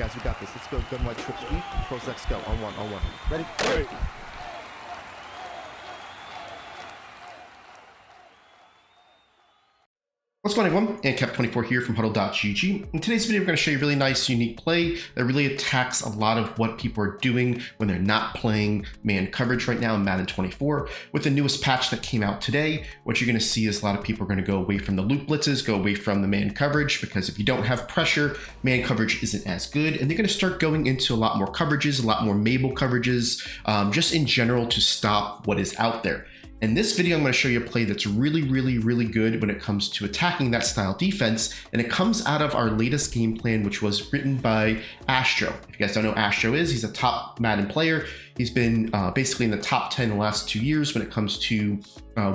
guys, we got this. Let's go. Gun wide trip sweep. Pros X go. On one. Ready? Ready. What's going on, everyone? AndCap24 here from HuddleGG. In today's video, we're going to show you a really nice, unique play that really attacks a lot of what people are doing when they're not playing man coverage right now in Madden 24. With the newest patch that came out today, what you're going to see is a lot of people are going to go away from the loop blitzes, go away from the man coverage, because if you don't have pressure, man coverage isn't as good. And they're going to start going into a lot more coverages, a lot more Mabel coverages, just in general to stop what is out there. In this video, I'm going to show you a play that's really good when it comes to attacking that style defense, and it comes out of our latest game plan, which was written by Astro. If you guys don't know who Astro is, he's a top Madden player. He's been basically in the top 10 the last 2 years when it comes to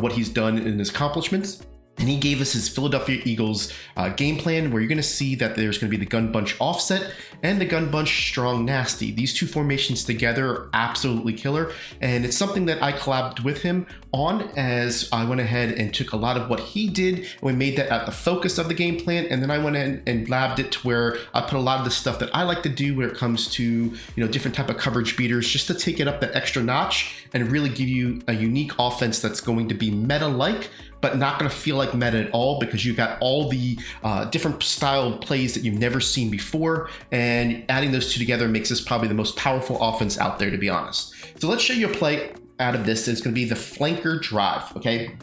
what he's done in his accomplishments. And he gave us his Philadelphia Eagles game plan, where you're going to see that there's going to be the gun bunch offset and the gun bunch strong nasty. These two formations together are absolutely killer, and it's something that I collabed with him on, as I went ahead and took a lot of what he did and we made that at the focus of the game plan, and then I went in and labbed it to where I put a lot of the stuff that I like to do when it comes to different type of coverage beaters, just to take it up that extra notch and really give you a unique offense that's going to be meta-like, but not going to feel like meta at all, because you got all the different style of plays that you've never seen before, and adding those two together makes this probably the most powerful offense out there, to be honest. So let's show you a play out of this. It's going to be the flanker drive. Okay,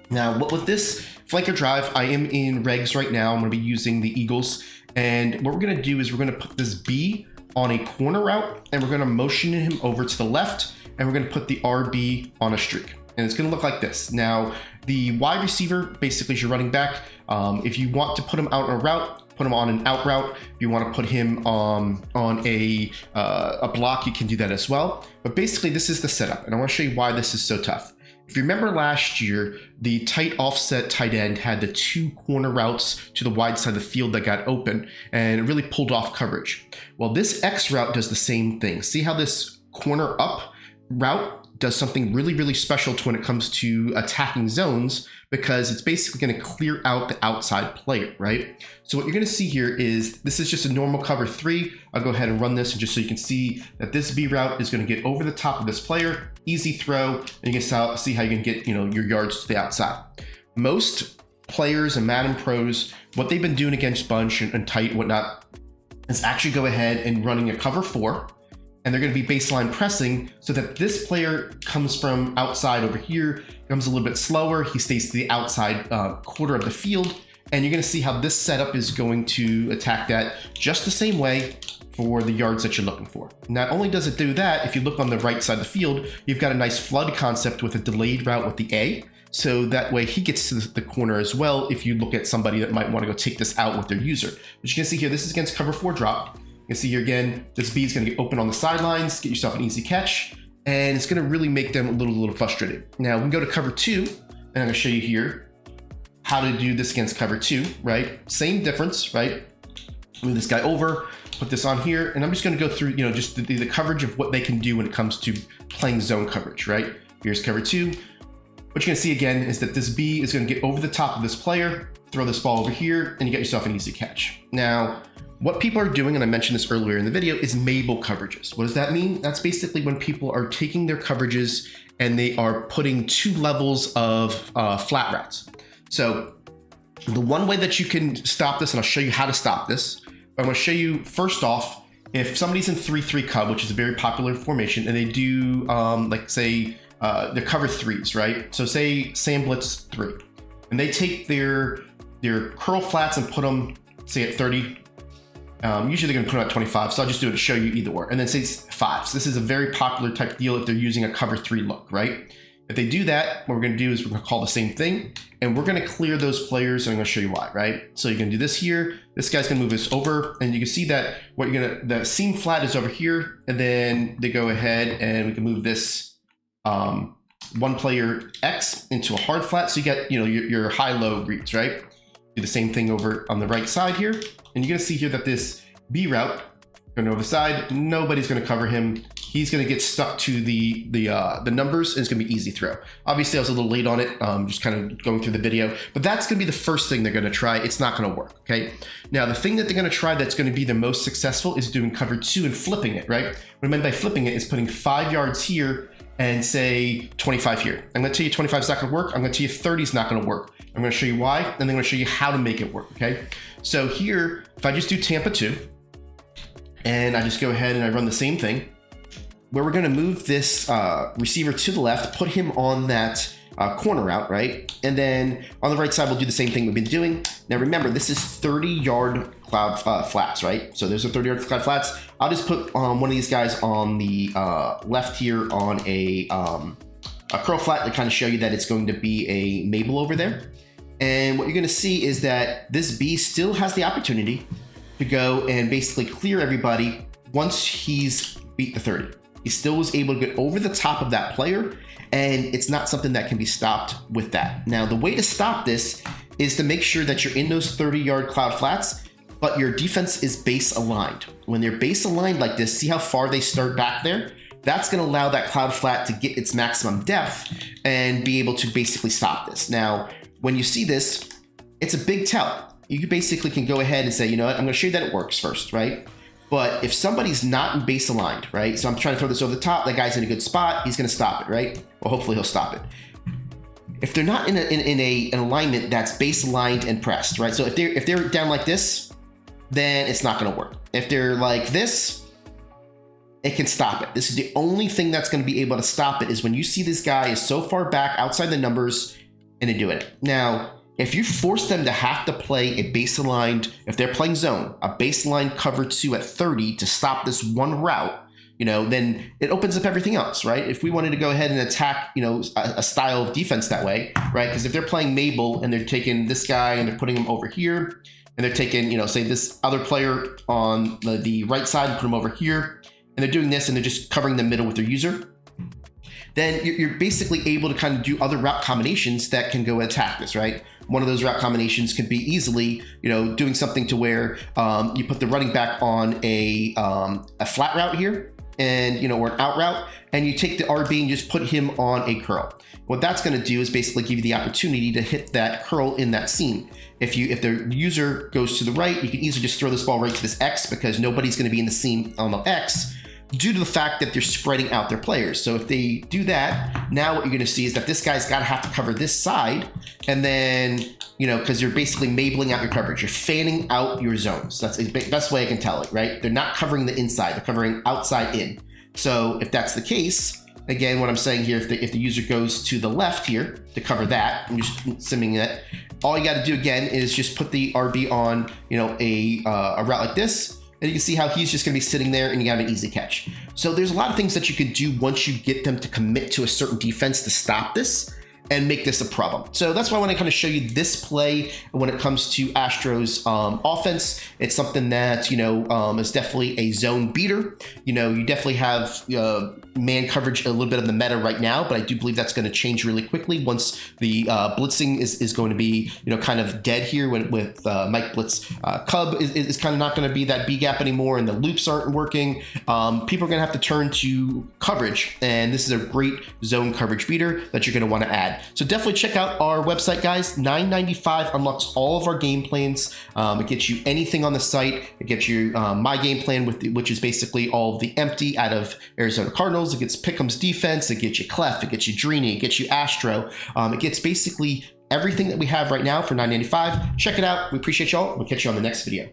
now with this flanker drive, I am in regs right now. I'm going to be using the Eagles, and what we're going to do is we're going to put this B on a corner route, and we're going to motion him over to the left, and we're going to put the RB on a streak. And it's going to look like this. Now, the wide receiver basically is your running back. If you want to put him out on a route, put him on an out route. If you want to put him on a block, you can do that as well. But basically, this is the setup, and I want to show you why this is so tough. If you remember last year, the tight offset tight end had the two corner routes to the wide side of the field that got open, and it really pulled off coverage. Well, this X route does the same thing. See how this corner up route does something really special to when it comes to attacking zones, because it's basically going to clear out the outside player, right? So what you're going to see here is this is just a normal cover 3. I'll go ahead and run this, and just so you can see that this B route is going to get over the top of this player, easy throw, and you can see how you can get your yards to the outside. Most players and Madden pros, what they've been doing against bunch and tight and whatnot is actually go ahead and running a cover 4. And they're going to be baseline pressing so that this player comes from outside over here, comes a little bit slower. He stays to the outside quarter of the field. And you're going to see how this setup is going to attack that just the same way for the yards that you're looking for. Not only does it do that, if you look on the right side of the field, you've got a nice flood concept with a delayed route with the A. So that way he gets to the corner as well if you look at somebody that might want to go take this out with their user. But you can see here, this is against cover 4 drop. You can see here again, this B is going to get open on the sidelines, get yourself an easy catch, and it's going to really make them a little frustrated. Now we can go to cover 2, and I'm going to show you here how to do this against cover 2, right? Same difference, right? Move this guy over, put this on here, and I'm just going to go through, just the coverage of what they can do when it comes to playing zone coverage, right? Here's cover 2. What you're going to see again is that this B is going to get over the top of this player, throw this ball over here, and you get yourself an easy catch. Now, what people are doing, and I mentioned this earlier in the video, is Mabel coverages. What does that mean? That's basically when people are taking their coverages and they are putting 2 levels of flat routes. So the one way that you can stop this, and I'll show you how to stop this, but I'm going to show you first off, if somebody's in 3-3 cub, which is a very popular formation, and they do like say the cover 3s, right? So say Sam Blitz 3, and they take their curl flats and put them, say, at 30. Usually they're going to put them at 25, so I'll just do it to show you either or. And then say 5s. This is a very popular type deal if they're using a cover 3 look, right? If they do that, what we're going to do is we're going to call the same thing, and we're going to clear those players, and I'm going to show you why, right? So you're going to do this here. This guy's going to move this over, and you can see that the seam flat is over here, and then they go ahead and we can move this one player X into a hard flat, so you get your high-low reads, right? Do the same thing over on the right side here. And you're going to see here that this B route, going over the side, nobody's going to cover him. he's going to get stuck to the numbers, and it's going to be easy throw. Obviously, I was a little late on it, just kind of going through the video, but that's going to be the first thing they're going to try. It's not going to work, okay? Now, the thing that they're going to try that's going to be the most successful is doing cover 2 and flipping it, right? What I meant by flipping it is putting 5 yards here and say 25 here. I'm going to tell you 25 is not going to work. I'm going to tell you 30 is not going to work. I'm going to show you why, and then I'm going to show you how to make it work, okay? So here, if I just do Tampa 2, and I just go ahead and I run the same thing, where we're going to move this receiver to the left, put him on that corner route, right? And then on the right side, we'll do the same thing we've been doing. Now remember, this is 30-yard cloud flats, right? So there's a 30-yard cloud flats. I'll just put one of these guys on the left here on a curl flat to kind of show you that it's going to be a Mabel over there. And what you're going to see is that this B still has the opportunity to go and basically clear everybody once he's beat the 30. He still was able to get over the top of that player, and it's not something that can be stopped with that. Now, the way to stop this is to make sure that you're in those 30-yard cloud flats, but your defense is base aligned. When they're base aligned like this, see how far they start back there? That's going to allow that cloud flat to get its maximum depth and be able to basically stop this. Now, when you see this, it's a big tell. You basically can go ahead and say, you know what, I'm going to show you that it works first, right? But if somebody's not in base aligned, right? So I'm trying to throw this over the top, that guy's in a good spot, he's going to stop it, right? Well, hopefully he'll stop it. If they're not in an alignment that's base aligned and pressed, right? So if they're down like this, then it's not going to work. If they're like this, it can stop it. This is the only thing that's going to be able to stop it, is when you see this guy is so far back outside the numbers and they're doing it. Now, if you force them to have to play a base aligned, if they're playing zone, a baseline cover 2 at 30 to stop this one route, you know, then it opens up everything else, right? If we wanted to go ahead and attack, you know, a style of defense that way, right? Because if they're playing Mabel and they're taking this guy and they're putting him over here, and they're taking, you know, say this other player on the right side and put him over here, and they're doing this and they're just covering the middle with their user, then you're basically able to kind of do other route combinations that can go attack this, right? One of those route combinations could be easily, you know, doing something to where you put the running back on a flat route here, and, you know, or an out route, and you take the RB and just put him on a curl. What that's going to do is basically give you the opportunity to hit that curl in that seam. If the user goes to the right, you can easily just throw this ball right to this X, because nobody's going to be in the seam on the X, due to the fact that they're spreading out their players. So if they do that, now what you're going to see is that this guy's got to have to cover this side, and then, you know, because you're basically mabling out your coverage, you're fanning out your zones. That's the best way I can tell it, right? They're not covering the inside, they're covering outside in. So if that's the case, again, what I'm saying here, if the user goes to the left here to cover that, I'm just simming that, all you got to do again is just put the RB on, you know, a route like this, and you can see how he's just going to be sitting there and you have an easy catch. So there's a lot of things that you can do once you get them to commit to a certain defense to stop this and make this a problem. So that's why I want to kind of show you this play when it comes to Astro's offense. It's something that, you know, is definitely a zone beater. You know, you definitely have man coverage a little bit of the meta right now, but I do believe that's going to change really quickly once the blitzing is going to be, you know, kind of dead here with Mike Blitz. Cub is kind of not going to be that B gap anymore, and the loops aren't working. People are going to have to turn to coverage, and this is a great zone coverage beater that you're going to want to add. So definitely check out our website, guys. $9.95 unlocks all of our game plans. It gets you anything on the site. It gets you my game plan, which is basically all of the empty out of Arizona Cardinals. It gets Pick'em's defense. It gets you Clef. It gets you Drini. It gets you Astro. It gets basically everything that we have right now for $9.95. Check it out. We appreciate y'all. We'll catch you on the next video.